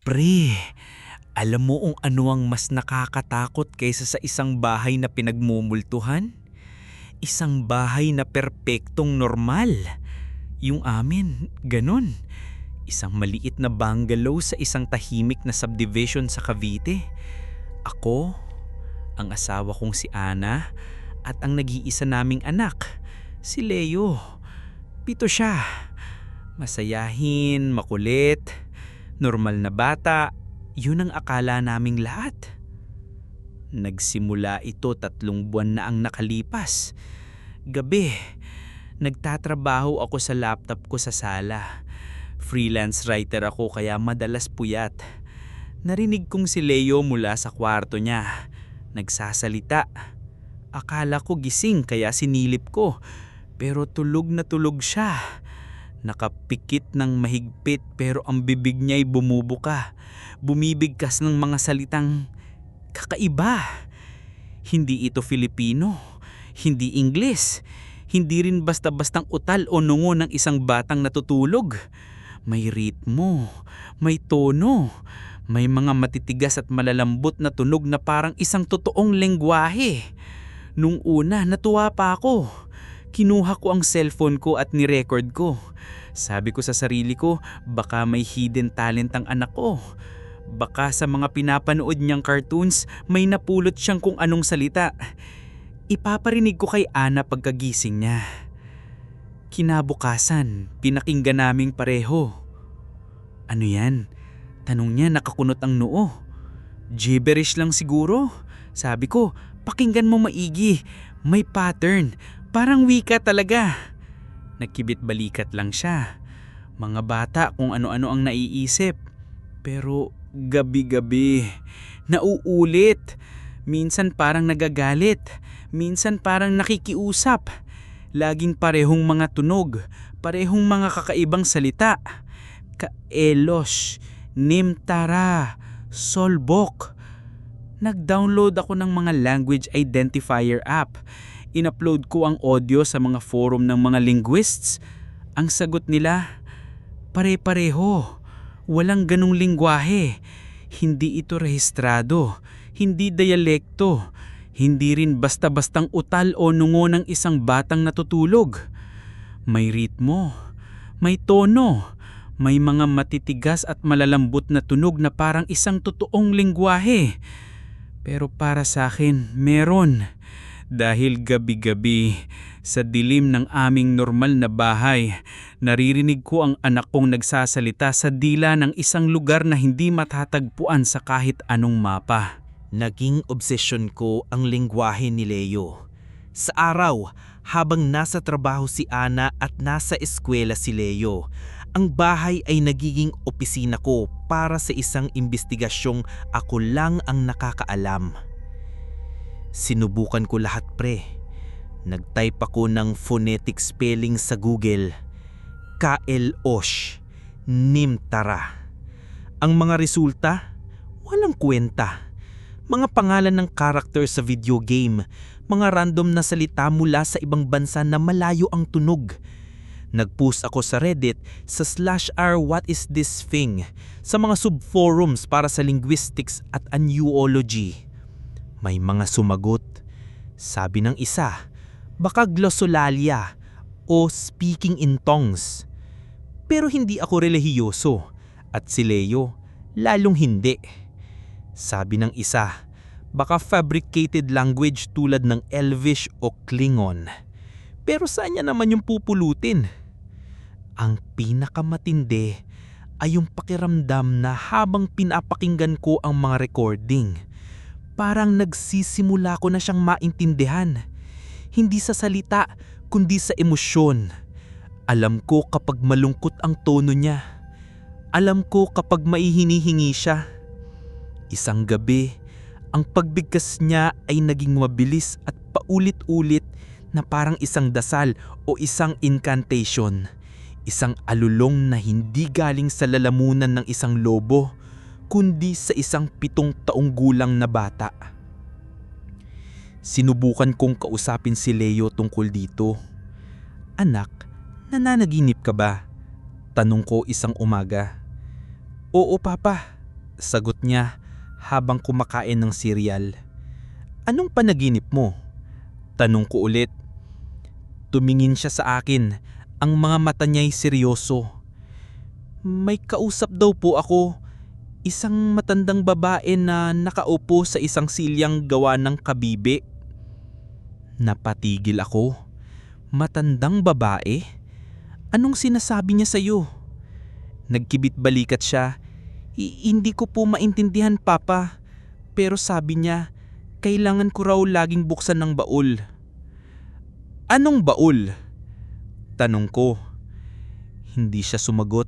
Pre, alam mo kung ano ang mas nakakatakot kaysa sa isang bahay na pinagmumultuhan? Isang bahay na perpektong normal. Yung amin, ganun. Isang maliit na bungalow sa isang tahimik na subdivision sa Cavite. Ako, ang asawa kong si Ana, at ang nag-iisa naming anak, si Leo. 7 siya. Masayahin, makulit, normal na bata, yun ang akala naming lahat. Nagsimula ito 3 buwan na ang nakalipas. Gabi, nagtatrabaho ako sa laptop ko sa sala. Freelance writer ako kaya madalas puyat. Narinig kong si Leo mula sa kwarto niya. Nagsasalita. Akala ko gising kaya sinilip ko. Pero tulog na tulog siya. Nakapikit ng mahigpit pero ang bibig niya'y bumubuka. Bumibigkas ng mga salitang kakaiba. Hindi ito Filipino. Hindi Ingles. Hindi rin basta-bastang utal o nungo ng isang batang natutulog. May ritmo. May tono. May mga matitigas at malalambot na tunog na parang isang totoong lengguwahe. Nung una, natuwa pa ako. Kinuha ko ang cellphone ko at ni-record ko. Sabi ko sa sarili ko, baka may hidden talent ang anak ko. Baka sa mga pinapanood niyang cartoons, may napulot siyang kung anong salita. Ipaparinig ko kay Ana pagkagising niya. Kinabukasan, pinakinggan naming pareho. Ano yan? Tanong niya, nakakunot ang noo. Gibberish lang siguro. Sabi ko, pakinggan mo maigi. May pattern. Parang wika talaga. Nagkibit balikat lang siya. Mga bata kung ano-ano ang naiisip. Pero gabi-gabi, nauulit. Minsan parang nagagalit. Minsan parang nakikiusap. Laging parehong mga tunog. Parehong mga kakaibang salita. Kaelos, Nimtara, Solbok. Nag-download ako ng mga language identifier app. In-upload ko ang audio sa mga forum ng mga linguists. Ang sagot nila, pare-pareho. Walang ganong lingwahe. Hindi ito rehistrado. Hindi dialekto. Hindi rin basta-bastang utal o nungo ng isang batang natutulog. May ritmo. May tono. May mga matitigas at malalambot na tunog na parang isang totoong lingwahe. Pero para sa akin, meron. Dahil gabi-gabi, sa dilim ng aming normal na bahay, naririnig ko ang anak kong nagsasalita sa dila ng isang lugar na hindi matatagpuan sa kahit anong mapa. Naging obsesyon ko ang lengguwahe ni Leo. Sa araw, habang nasa trabaho si Ana at nasa eskwela si Leo, ang bahay ay nagiging opisina ko para sa isang imbestigasyong ako lang ang nakakaalam. Sinubukan ko lahat pre. Nag-type ako ng phonetic spelling sa Google. Kaelos, Nimtara. Ang mga resulta, walang kwenta. Mga pangalan ng character sa video game, mga random na salita mula sa ibang bansa na malayo ang tunog. Nag-post ako sa Reddit sa /r what is this thing sa mga subforums para sa linguistics at aneuology. May mga sumagot. Sabi ng isa, baka glossolalia o speaking in tongues. Pero hindi ako relihiyoso at si Leo lalong hindi. Sabi ng isa, baka fabricated language tulad ng Elvish o Klingon. Pero saan niya naman yung pupulutin? Ang pinakamatindi ay yung pakiramdam na habang pinapakinggan ko ang mga recording, parang nagsisimula ko na siyang maintindihan. Hindi sa salita, kundi sa emosyon. Alam ko kapag malungkot ang tono niya. Alam ko kapag maihinihingi siya. Isang gabi, ang pagbigkas niya ay naging mabilis at paulit-ulit na parang isang dasal o isang incantation. Isang alulong na hindi galing sa lalamunan ng isang lobo, kundi sa isang 7 taong gulang na bata. Sinubukan kong kausapin si Leo tungkol dito. Anak, nananaginip ka ba? Tanong ko isang umaga. Oo papa, Sagot niya habang kumakain ng cereal. Anong panaginip mo? Tanong ko ulit. Tumingin siya sa akin, ang mga mata niya'y seryoso. May kausap daw po ako, isang matandang babae na nakaupo sa isang silyang gawa ng kabibe. Napatigil ako. Matandang babae? Anong sinasabi niya sa'yo? Nagkibit balikat siya. Hindi ko po maintindihan, Papa. Pero sabi niya, kailangan ko raw laging buksan ng baul. Anong baul? Tanong ko. Hindi siya sumagot.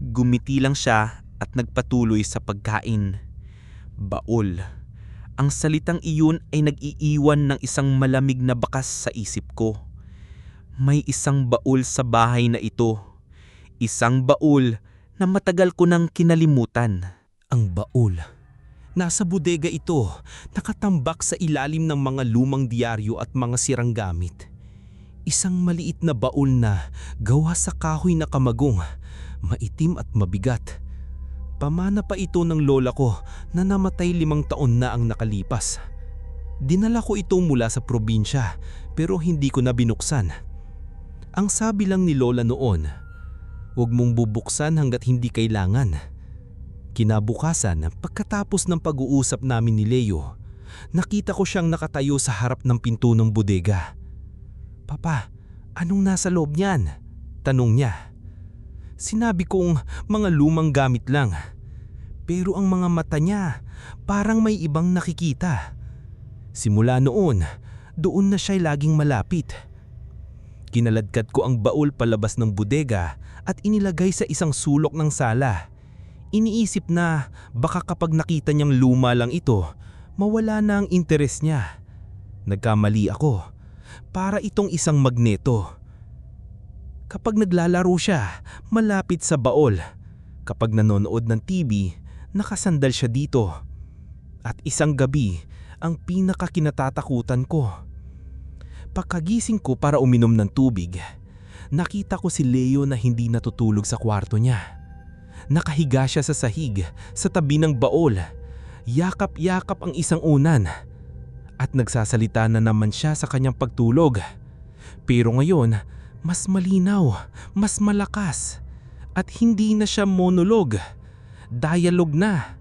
Gumiti lang siya at nagpatuloy sa pagkain. Baul. Ang salitang iyon ay nag-iiwan ng isang malamig na bakas sa isip ko. May isang baul sa bahay na ito. Isang baul na matagal ko nang kinalimutan. Ang baul. Nasa bodega ito, nakatambak sa ilalim ng mga lumang diaryo at mga sirang gamit. Isang maliit na baul na gawa sa kahoy na kamagong, maitim at mabigat. Pamana pa ito ng lola ko na namatay 5 taon na ang nakalipas. Dinala ko ito mula sa probinsya pero hindi ko na binuksan. Ang sabi lang ni lola noon, huwag mong bubuksan hanggat hindi kailangan. Kinabukasan, pagkatapos ng pag-uusap namin ni Leo, nakita ko siyang nakatayo sa harap ng pinto ng bodega. Papa, anong nasa loob niyan? Tanong niya. Sinabi kong mga lumang gamit lang. Pero ang mga mata niya parang may ibang nakikita. Simula noon, doon na siya laging malapit. Kinaladkad ko ang baul palabas ng bodega at inilagay sa isang sulok ng sala. Iniisip na baka kapag nakita niyang luma lang ito, mawala na ang interes niya. Nagkamali ako. Para itong isang magneto. Kapag naglalaro siya, malapit sa baol. Kapag nanonood ng TV, nakasandal siya dito. At isang gabi, ang pinakakinatatakutan ko. Pagkagising ko para uminom ng tubig, nakita ko si Leo na hindi natutulog sa kwarto niya. Nakahiga siya sa sahig, sa tabi ng baol. Yakap-yakap ang isang unan. At nagsasalita na naman siya sa kanyang pagtulog. Pero ngayon, mas malinaw, mas malakas. At hindi na siya monolog. Dialogue na.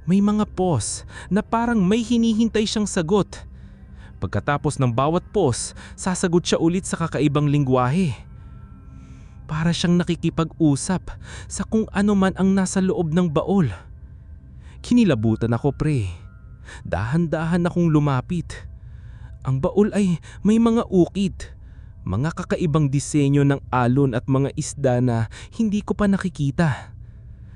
May mga pause na parang may hinihintay siyang sagot. Pagkatapos ng bawat pause, sasagot siya ulit sa kakaibang lingwahe. Para siyang nakikipag-usap sa kung ano man ang nasa loob ng baol. Kinilabutan ako, pre. Dahan-dahan akong lumapit. Ang baul ay may mga ukit, mga kakaibang disenyo ng alon at mga isda na hindi ko pa nakikita.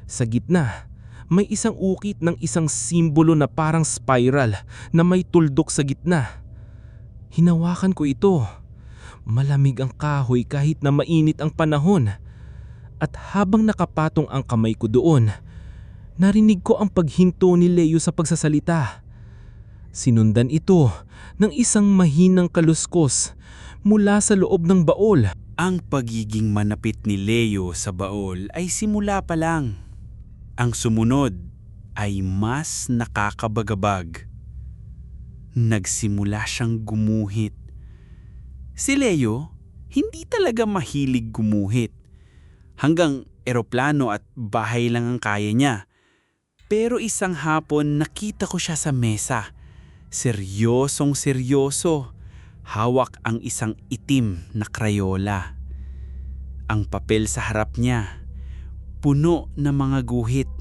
Sa gitna, may isang ukit ng isang simbolo na parang spiral na may tuldok sa gitna. Hinawakan ko ito. Malamig ang kahoy kahit na mainit ang panahon. At habang nakapatong ang kamay ko doon, narinig ko ang paghinto ni Leo sa pagsasalita. Sinundan ito ng isang mahinang kaluskos mula sa loob ng baol. Ang pagiging manapit ni Leo sa baol ay simula pa lang. Ang sumunod ay mas nakakabagabag. Nagsimula siyang gumuhit. Si Leo hindi talaga mahilig gumuhit. Hanggang eroplano at bahay lang ang kaya niya. Pero isang hapon nakita ko siya sa mesa. Seryosong seryoso. Hawak ang isang itim na krayola. Ang papel sa harap niya, puno ng mga guhit.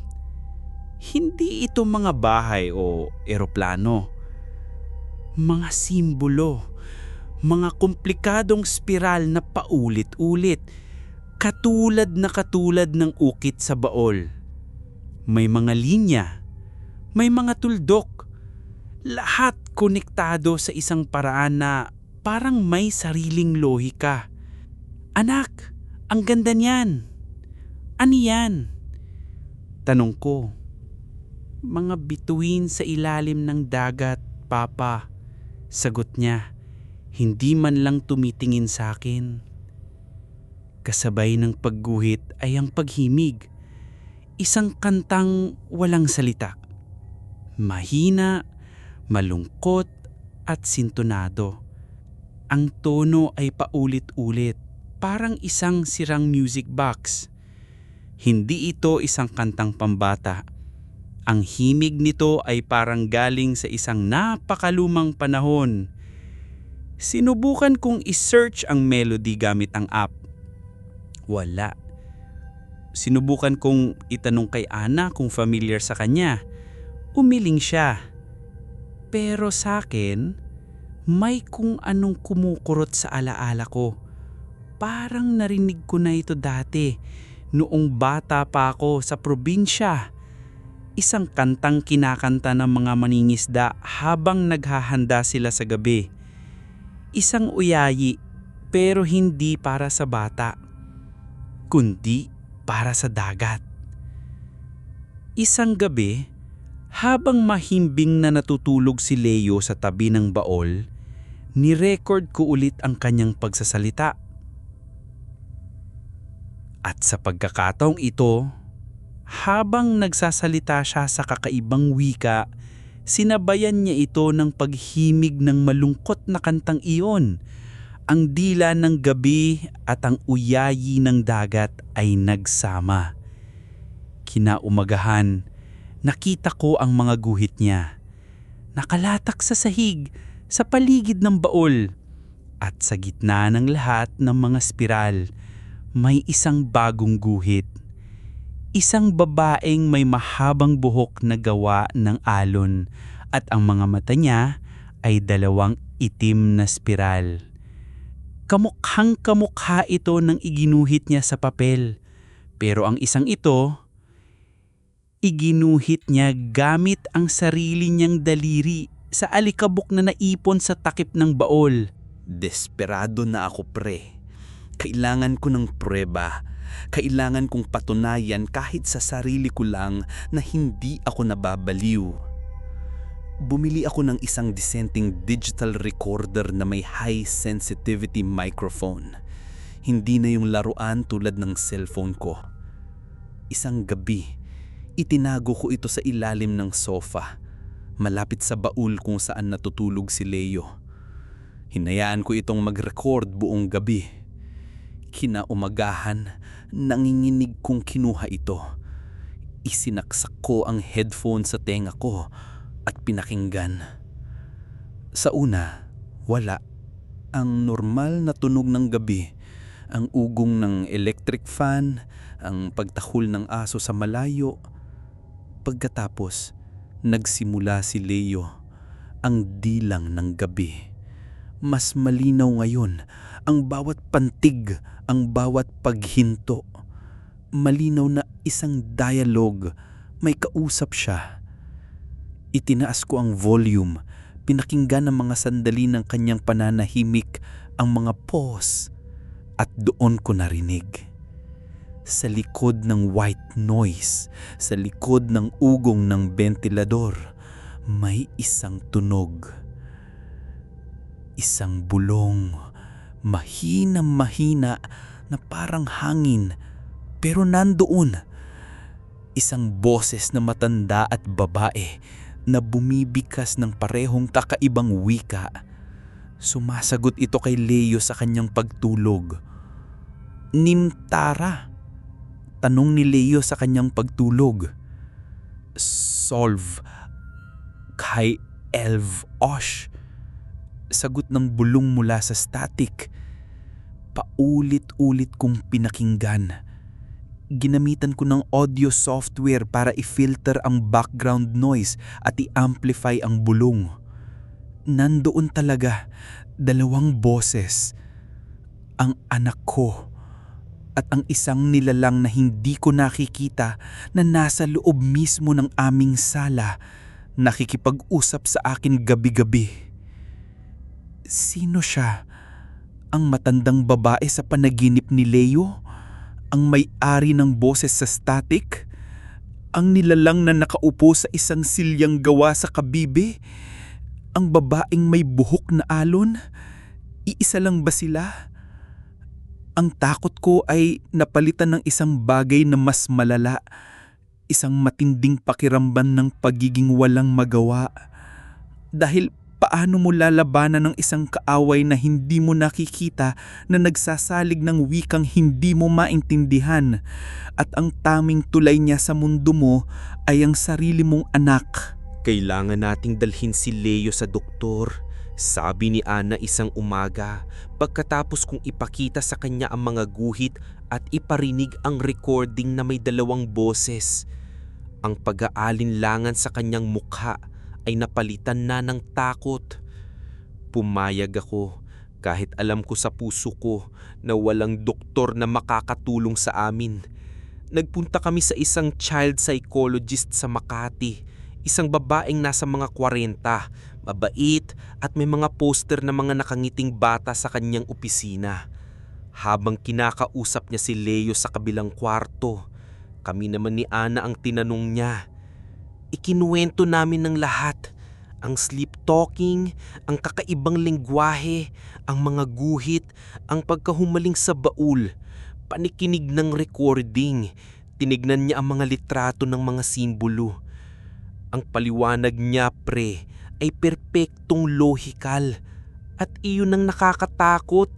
Hindi ito mga bahay o eroplano. Mga simbolo, mga komplikadong spiral na paulit-ulit, katulad ng ukit sa baol. May mga linya, may mga tuldok, lahat konektado sa isang paraan na parang may sariling lohika. Anak, ang ganda niyan. Ano yan? Tanong ko. Mga bituin sa ilalim ng dagat, Papa. Sagot niya, hindi man lang tumitingin sa akin. Kasabay ng pagguhit ay ang paghimig. Isang kantang walang salita. Mahina, malungkot at sintonado. Ang tono ay paulit-ulit, parang isang sirang music box. Hindi ito isang kantang pambata. Ang himig nito ay parang galing sa isang napakalumang panahon. Sinubukan kong i-search ang melody gamit ang app. Wala. Sinubukan kong itanong kay Ana kung familiar sa kanya. Umiling siya. Pero sa akin, may kung anong kumukurot sa alaala ko. Parang narinig ko na ito dati, noong bata pa ako sa probinsya. Isang kantang kinakanta ng mga maningisda habang naghahanda sila sa gabi. Isang uyayi, pero hindi para sa bata, kundi para sa dagat. Isang gabi, habang mahimbing na natutulog si Leo sa tabi ng baol, ni-record ko ulit ang kanyang pagsasalita. At sa pagkakataong ito, habang nagsasalita siya sa kakaibang wika, sinabayan niya ito ng paghimig ng malungkot na kantang iyon. Ang dila ng gabi at ang uyayi ng dagat ay nagsama. Kinaumagahan, nakita ko ang mga guhit niya. Nakalatak sa sahig sa paligid ng baol. At sa gitna ng lahat ng mga spiral, may isang bagong guhit. Isang babaeng may mahabang buhok na gawa ng alon at ang mga mata niya ay dalawang itim na spiral. Kamukhang-kamukha ito ng iginuhit niya sa papel. Pero ang isang ito, iginuhit niya gamit ang sarili niyang daliri sa alikabok na naipon sa takip ng baol. Desperado na ako, pre. Kailangan ko ng pruweba. Kailangan kong patunayan kahit sa sarili ko lang na hindi ako nababaliw. Bumili ako ng isang disenteng digital recorder na may high sensitivity microphone. Hindi na yung laruan tulad ng cellphone ko. Isang gabi, itinago ko ito sa ilalim ng sofa, malapit sa baul kung saan natutulog si Leo. Hinayaan ko itong mag-record buong gabi. Kinaumagahan, nanginginig kong kinuha ito. Isinaksak ko ang headphone sa tenga ko at pinakinggan. Sa una, wala. Ang normal na tunog ng gabi, ang ugong ng electric fan, ang pagtahol ng aso sa malayo. Pagkatapos, nagsimula si Leo, ang dilang ng gabi. Mas malinaw ngayon, ang bawat pantig, ang bawat paghinto. Malinaw na isang dialogue, may kausap siya. Itinaas ko ang volume, pinakinggan ang mga sandali ng kanyang pananahimik, ang mga pause, at doon ko narinig. Sa likod ng white noise, sa likod ng ugong ng bentilador, may isang tunog. Isang bulong, mahina na parang hangin, pero nandoon. Isang boses na matanda at babae na bumibikas ng parehong kakaibang wika. Sumasagot ito kay Leo sa kanyang pagtulog. Nimtara? Tanong ni Leo sa kanyang pagtulog. Solve. Kay Elv Osh. Sagot ng bulong mula sa static. Paulit-ulit kong pinakinggan. Ginamitan ko ng audio software para i-filter ang background noise at i-amplify ang bulong. Nandoon talaga, dalawang boses. Ang anak ko at ang isang nilalang na hindi ko nakikita na nasa loob mismo ng aming sala, nakikipag-usap sa akin gabi-gabi. Sino siya? Ang matandang babae sa panaginip ni Leo? Ang may-ari ng boses sa static? Ang nilalang na nakaupo sa isang silyang gawa sa kabibe? Ang babaeng may buhok na alon? Iisa lang ba sila? Ang takot ko ay napalitan ng isang bagay na mas malala. isang matinding pakiramdam ng pagiging walang magawa. Dahil paano mo lalabanan ng isang kaaway na hindi mo nakikita, na nagsasalig ng wikang hindi mo maintindihan, at ang taming tulay niya sa mundo mo ay ang sarili mong anak. Kailangan nating dalhin si Leo sa doktor, sabi ni Ana isang umaga pagkatapos kong ipakita sa kanya ang mga guhit at iparinig ang recording na may 2 boses. Ang pag-aalinlangan sa kanyang mukha ay napalitan na ng takot. Pumayag ako kahit alam ko sa puso ko na walang doktor na makakatulong sa amin. Nagpunta kami sa isang child psychologist sa Makati, isang babaeng nasa mga 40, mabait at may mga poster na mga nakangiting bata sa kanyang opisina. Habang kinakausap niya si Leo sa kabilang kwarto, kami naman ni Ana ang tinanong niya. Ikinuwento namin ng lahat, ang sleep talking, ang kakaibang lengguwahe, ang mga guhit, ang pagkahumaling sa baul, panikinig ng recording, tinignan niya ang mga litrato ng mga simbolo. Ang paliwanag niya, pre, ay perpektong lohikal at iyon ang nakakatakot.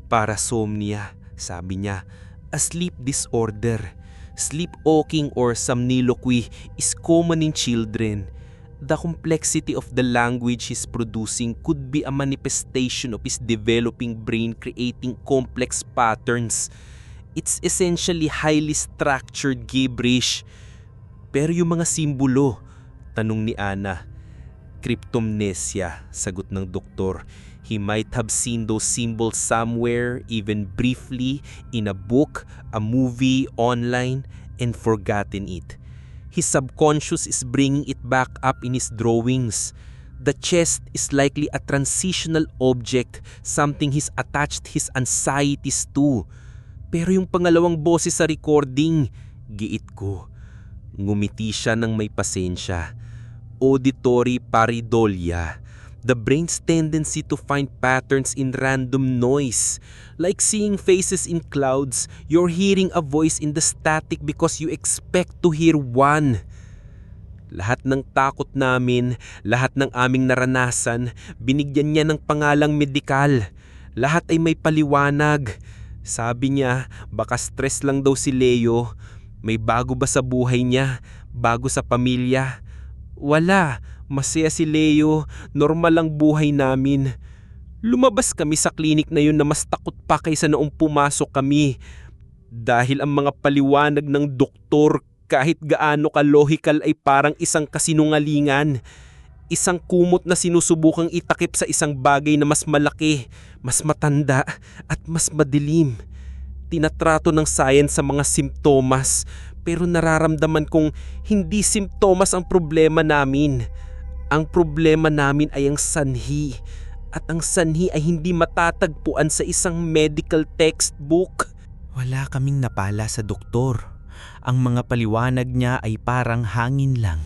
Parasomnia, sabi niya, a sleep disorder. Sleepwalking or somniloquy is common in children. The complexity of the language he's producing could be a manifestation of his developing brain creating complex patterns. It's essentially highly structured gibberish. Pero yung mga simbolo, tanong ni Ana. Cryptomnesia, sagot ng doktor. He might have seen those symbols somewhere, even briefly, in a book, a movie, online, and forgotten it. His subconscious is bringing it back up in his drawings. The chest is likely a transitional object, something he's attached his anxieties to. Pero yung pangalawang boses sa recording, giit ko. Ngumiti siya ng may pasensya. Auditory pareidolia, the brain's tendency to find patterns in random noise. Like seeing faces in clouds, you're hearing a voice in the static because you expect to hear one. Lahat ng takot namin, lahat ng aming naranasan, binigyan niya ng pangalang medikal. Lahat ay may paliwanag. Sabi niya, baka stress lang daw si Leo. May bago ba sa buhay niya? Bago sa pamilya? Wala, masaya si Leo, normal ang buhay namin. Lumabas kami sa klinik na yun na mas takot pa kaysa noong pumasok kami. Dahil ang mga paliwanag ng doktor kahit gaano ka-logical ay parang isang kasinungalingan. Isang kumot na sinusubukang itakip sa isang bagay na mas malaki, mas matanda at mas madilim. Tinatrato ng science sa mga simptomas, pero nararamdaman kong hindi simptomas ang problema namin. Ang problema namin ay ang sanhi. At ang sanhi ay hindi matatagpuan sa isang medical textbook. Wala kaming napala sa doktor. Ang mga paliwanag niya ay parang hangin lang.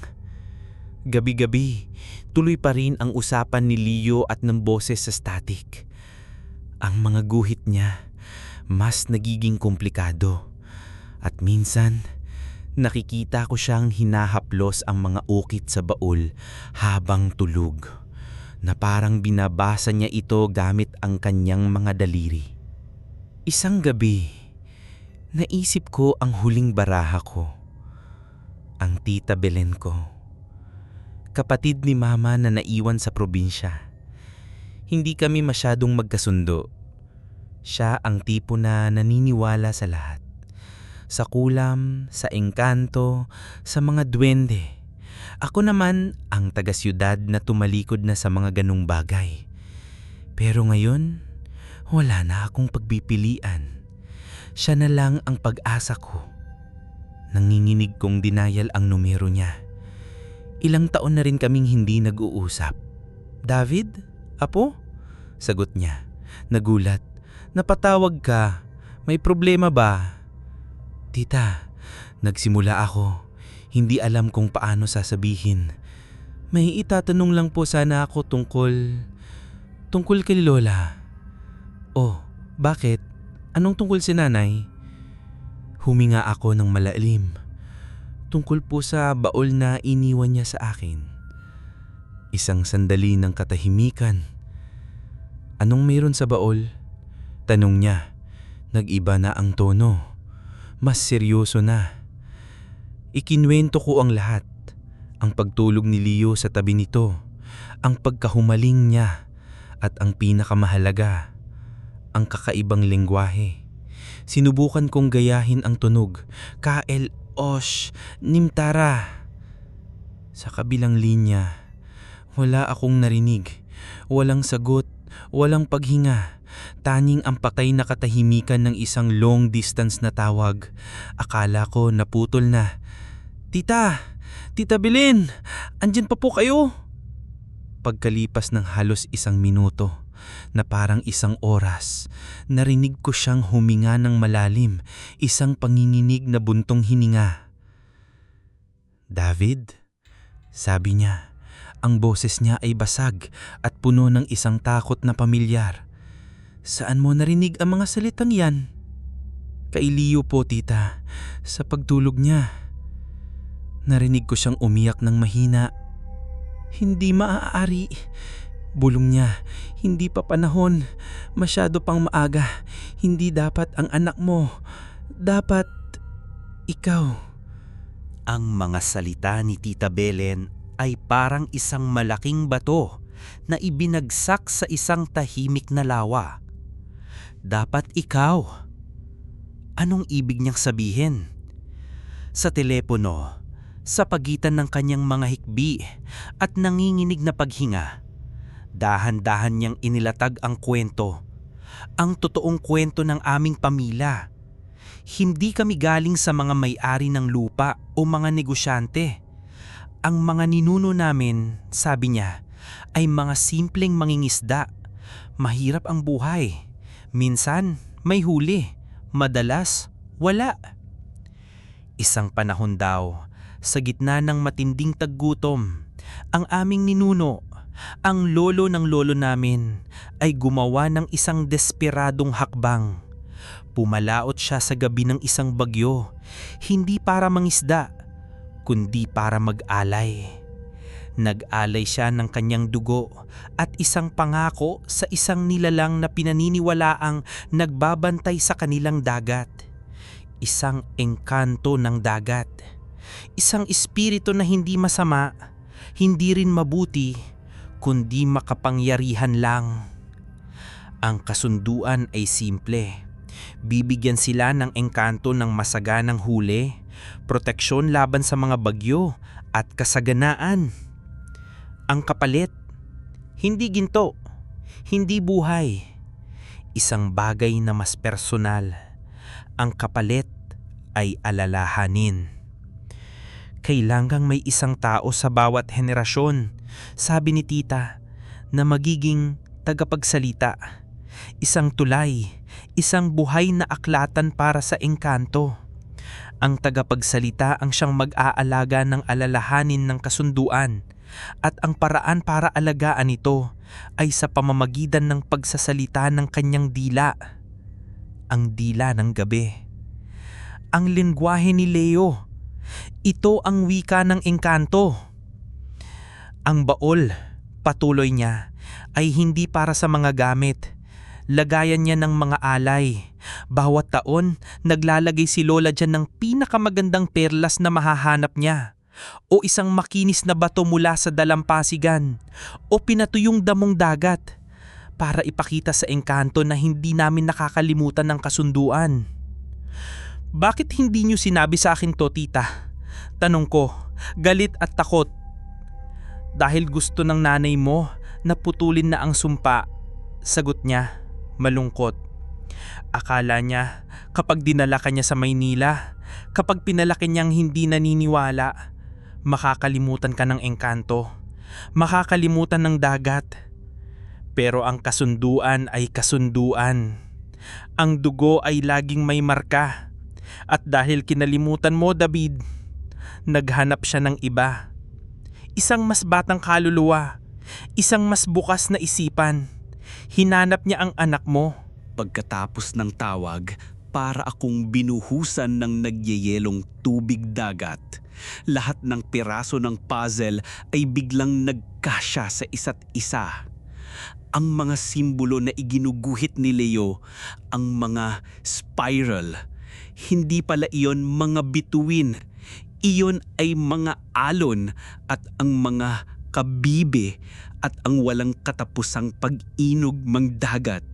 Gabi-gabi, tuloy pa rin ang usapan ni Leo at ng boses sa static. Ang mga guhit niya, mas nagiging komplikado. At minsan, nakikita ko siyang hinahaplos ang mga ukit sa baul habang tulog, na parang binabasa niya ito gamit ang kanyang mga daliri. Isang gabi, naisip ko ang huling baraha ko, ang Tita Belen ko. Kapatid ni Mama na naiwan sa probinsya. Hindi kami masyadong magkasundo. Siya ang tipo na naniniwala sa lahat. Sa kulam, sa engkanto, sa mga duwende. Ako naman ang taga-siyudad na tumalikod na sa mga ganung bagay. Pero ngayon, wala na akong pagpipilian. Siya na lang ang pag-asa ko. Nanginginig kong dinayal ang numero niya. Ilang taon na rin kaming hindi nag-uusap. David? Apo? Sagot niya. Nagulat. Napatawag ka. May problema ba? Tita, nagsimula ako. Hindi alam kung paano sasabihin. May itatanong lang po sana ako tungkol kay Lola. Oh, bakit? Anong tungkol si nanay? Huminga ako ng malalim. Tungkol po sa baol na iniwan niya sa akin. Isang sandali ng katahimikan. Anong meron sa baol? Tanong niya. Nag-iba na ang tono. Mas seryoso na. Ikinwento ko ang lahat. Ang pagtulog ni Leo sa tabi nito. Ang pagkahumaling niya. At ang pinakamahalaga, ang kakaibang lengguwahe. Sinubukan kong gayahin ang tunog. Kael, Osh, Nimtara. Sa kabilang linya, wala akong narinig. Walang sagot, walang paghinga. Tanging ang patay na katahimikan ng isang long distance na tawag. Akala ko naputol na. Tita! Tita Belen! Andyan pa po kayo? Pagkalipas ng halos 1 minuto, na parang 1 oras, narinig ko siyang huminga ng malalim, isang panginginig na buntong hininga. David? Sabi niya. Ang boses niya ay basag at puno ng isang takot na pamilyar. Saan mo narinig ang mga salitang yan? Kay Leo po, tita. Sa pagtulog niya. Narinig ko siyang umiyak ng mahina. Hindi maaari. Bulong niya, hindi pa panahon. Masyado pang maaga. Hindi dapat ang anak mo. Dapat ikaw. Ang mga salita ni Tita Belen ay parang isang malaking bato na ibinagsak sa isang tahimik na lawa. Dapat ikaw. Anong ibig niyang sabihin? Sa telepono, sa pagitan ng kanyang mga hikbi at nanginginig na paghinga, dahan-dahan niyang inilatag ang kwento. Ang totoong kwento ng aming pamilya. Hindi kami galing sa mga may-ari ng lupa o mga negosyante. Ang mga ninuno namin, sabi niya, ay mga simpleng mangingisda. Mahirap ang buhay. Minsan, may huli. Madalas, wala. Isang panahon daw, sa gitna ng matinding taggutom, ang aming ninuno, ang lolo ng lolo namin, ay gumawa ng isang desperadong hakbang. Pumalaot siya sa gabi ng isang bagyo, hindi para mangisda, kundi para mag-alay. Nag-alay siya ng kanyang dugo at isang pangako sa isang nilalang na pinaniniwalaang nagbabantay sa kanilang dagat. Isang engkanto ng dagat. Isang espiritu na hindi masama, hindi rin mabuti, kundi makapangyarihan lang. Ang kasunduan ay simple. Bibigyan sila ng engkanto ng masaganang huli, proteksyon laban sa mga bagyo at kasaganaan. Ang kapalit, hindi ginto, hindi buhay. Isang bagay na mas personal. Ang kapalit ay alalahanin. Kailangang may isang tao sa bawat henerasyon, sabi ni tita, na magiging tagapagsalita. Isang tulay, isang buhay na aklatan para sa engkanto. Ang tagapagsalita ang siyang mag-aalaga ng alalahanin ng kasunduan at ang paraan para alagaan ito ay sa pamamagitan ng pagsasalita ng kanyang dila. Ang dila ng gabi. Ang lengguwahe ni Leo. Ito ang wika ng engkanto. Ang baol, patuloy niya, ay hindi para sa mga gamit. Lagayan niya ng mga alay. Bawat taon, naglalagay si Lola dyan ng pinakamagandang perlas na mahahanap niya. O isang makinis na bato mula sa dalampasigan. O pinatuyong damong dagat. Para ipakita sa engkanto na hindi namin nakakalimutan ng kasunduan. Bakit hindi niyo sinabi sa akin to, tita? Tanong ko, galit at takot. Dahil gusto ng nanay mo na putulin na ang sumpa. Sagot niya, malungkot. Akala niya kapag dinala ka niya sa Maynila, kapag pinalaki niyang hindi naniniwala, makakalimutan ka ng engkanto, makakalimutan ng dagat. Pero ang kasunduan ay kasunduan. Ang dugo ay laging may marka. At dahil kinalimutan mo, David, naghanap siya ng iba. Isang mas batang kaluluwa, isang mas bukas na isipan. Hinanap niya ang anak mo. Pagkatapos ng tawag, para akong binuhusan ng nagyayelong tubig dagat. Lahat ng piraso ng puzzle ay biglang nagkasya sa isa't isa. Ang mga simbolo na iginuguhit ni Leo, ang mga spiral, hindi pala iyon mga bituin. Iyon ay mga alon at ang mga kabibe at ang walang katapusang pag-inugmang dagat.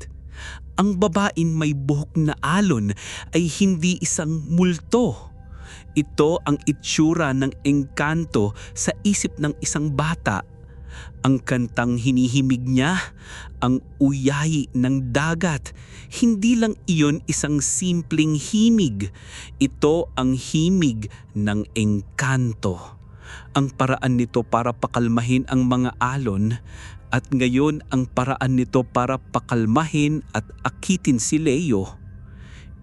Ang babaeng may buhok na alon ay hindi isang multo. Ito ang itsura ng engkanto sa isip ng isang bata. Ang kantang hinihimig niya, ang uyayi ng dagat. Hindi lang iyon isang simpleng himig. Ito ang himig ng engkanto. Ang paraan nito para pakalmahin ang mga alon at ngayon ang paraan nito para pakalmahin at akitin si Leo.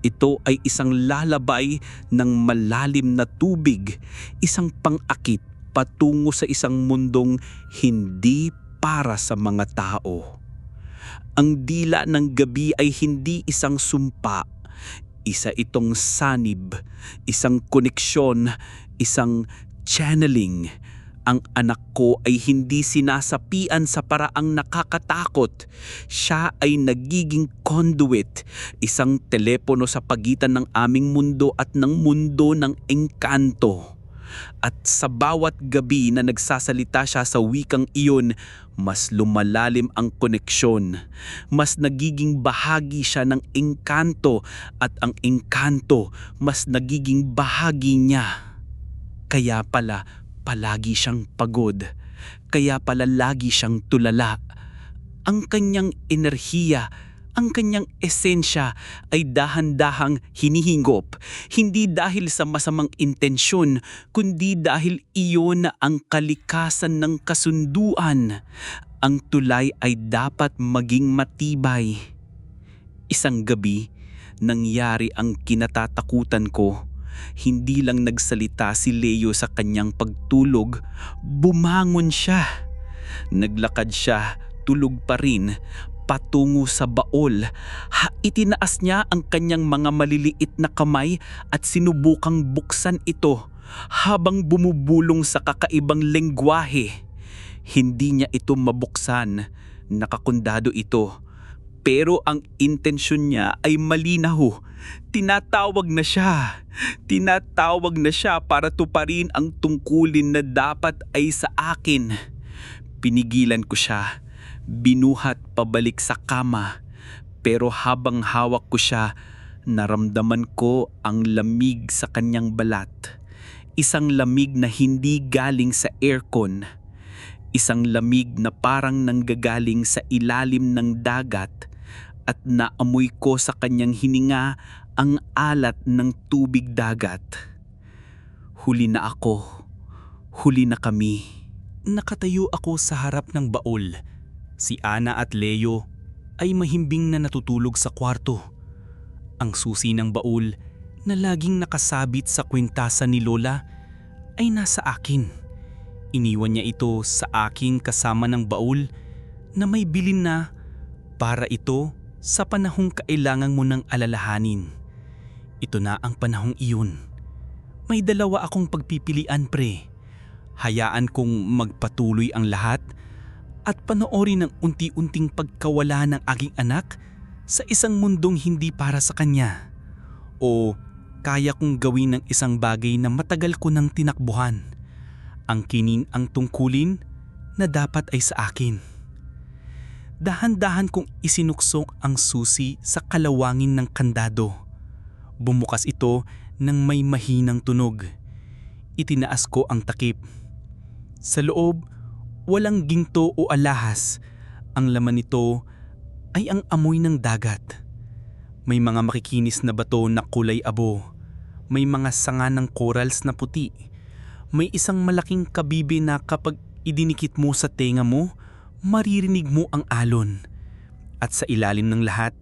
Ito ay isang lalabay ng malalim na tubig, isang pang-akit patungo sa isang mundong hindi para sa mga tao. Ang dila ng gabi ay hindi isang sumpa, isa itong sanib, isang koneksyon, isang channeling. Ang anak ko ay hindi sinasapian sa paraang nakakatakot. Siya ay nagiging conduit, isang telepono sa pagitan ng aming mundo at ng mundo ng engkanto. At sa bawat gabi na nagsasalita siya sa wikang iyon, mas lumalalim ang koneksyon. Mas nagiging bahagi siya ng engkanto at ang engkanto mas nagiging bahagi niya. Kaya pala palagi siyang pagod. Kaya pala lagi siyang tulala. Ang kanyang enerhiya, ang kanyang esensya ay dahan-dahang hinihingop, hindi dahil sa masamang intensyon, kundi dahil iyon na ang kalikasan ng kasunduan. Ang tulay ay dapat maging matibay. Isang gabi, nangyari ang kinatatakutan ko. Hindi lang nagsalita si Leo sa kanyang pagtulog, bumangon siya. Naglakad siya, tulog pa rin, patungo sa baol. Itinaas niya ang kanyang mga maliliit na kamay at sinubukang buksan ito habang bumubulong sa kakaibang lengguwahe. Hindi niya ito mabuksan, nakakundado ito. Pero ang intensyon niya ay malinaw. Tinatawag na siya. Tinatawag na siya para tuparin ang tungkulin na dapat ay sa akin. Pinigilan ko siya. Binuhat pabalik sa kama. Pero habang hawak ko siya, naramdaman ko ang lamig sa kanyang balat. Isang lamig na hindi galing sa aircon. Isang lamig na parang nanggagaling sa ilalim ng dagat at naamoy ko sa kanyang hininga ang alat ng tubig dagat. Huli na ako. Huli na kami. Nakatayo ako sa harap ng baol. Si Ana at Leo ay mahimbing na natutulog sa kwarto. Ang susi ng baol na laging nakasabit sa kwintasan ni Lola ay nasa akin. Iniwan niya ito sa akin kasama ng baol na may bilin na para ito sa panahong kailangan mo ng alalahanin. Ito na ang panahong iyon. May dalawa akong pagpipilian, pre. Hayaan kong magpatuloy ang lahat at panoorin ang unti-unting pagkawala ng aking anak sa isang mundong hindi para sa kanya. O kaya kong gawin ng isang bagay na matagal ko nang tinakbuhan. Angkinin ang tungkulin na dapat ay sa akin. Dahan-dahan kong isinuksok ang susi sa kalawangin ng kandado. Bumukas ito ng may mahinang tunog. Itinaas ko ang takip. Sa loob, walang ginto o alahas. Ang laman nito ay ang amoy ng dagat. May mga makikinis na bato na kulay abo. May mga sanga ng corals na puti. May isang malaking kabibe na kapag idinikit mo sa tenga mo, maririnig mo ang alon. At sa ilalim ng lahat,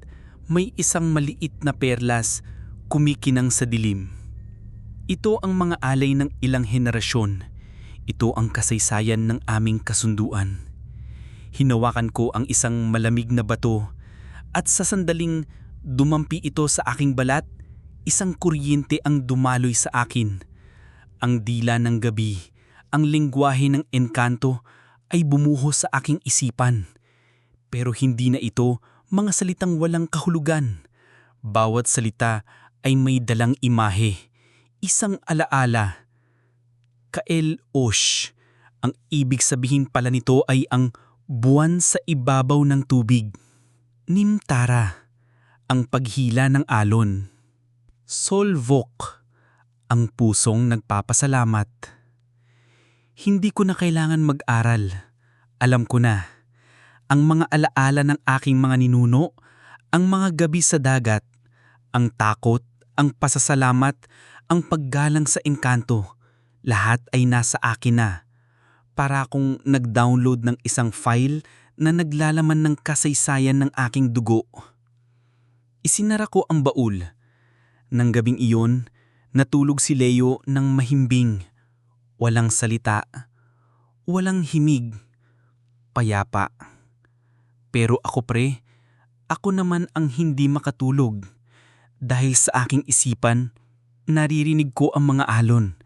may isang maliit na perlas kumikinang sa dilim. Ito ang mga alay ng ilang henerasyon. Ito ang kasaysayan ng aming kasunduan. Hinawakan ko ang isang malamig na bato at sa sandaling dumampi ito sa aking balat, isang kuryente ang dumaloy sa akin. Ang dila ng gabi, ang lengguwahe ng engkanto ay bumuhos sa aking isipan. Pero hindi na ito mga salitang walang kahulugan. Bawat salita ay may dalang imahe, isang alaala. Kael-osh, ang ibig sabihin pala nito ay ang buwan sa ibabaw ng tubig. Nimtara, ang paghila ng alon. Solvok, ang pusong nagpapasalamat. Hindi ko na kailangan mag-aral. Alam ko na. Ang mga alaala ng aking mga ninuno, ang mga gabi sa dagat, ang takot, ang pasasalamat, ang paggalang sa engkanto, lahat ay nasa akin na. Para akong nag-download ng isang file na naglalaman ng kasaysayan ng aking dugo. Isinara ko ang baul. Nang gabing iyon, natulog si Leo ng mahimbing. Walang salita, walang himig, payapa. Pero ako ako naman ang hindi makatulog. Dahil sa aking isipan, naririnig ko ang mga alon,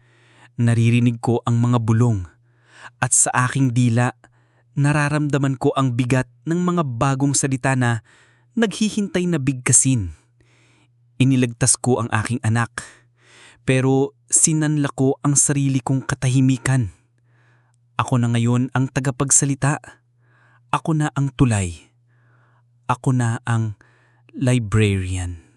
naririnig ko ang mga bulong, at sa aking dila, nararamdaman ko ang bigat ng mga bagong salita na naghihintay na bigkasin. Iniligtas ko ang aking anak, pero sinanla ko ang sarili kong katahimikan. Ako na ngayon ang tagapagsalita. Ako na ang tulay. Ako na ang librarian.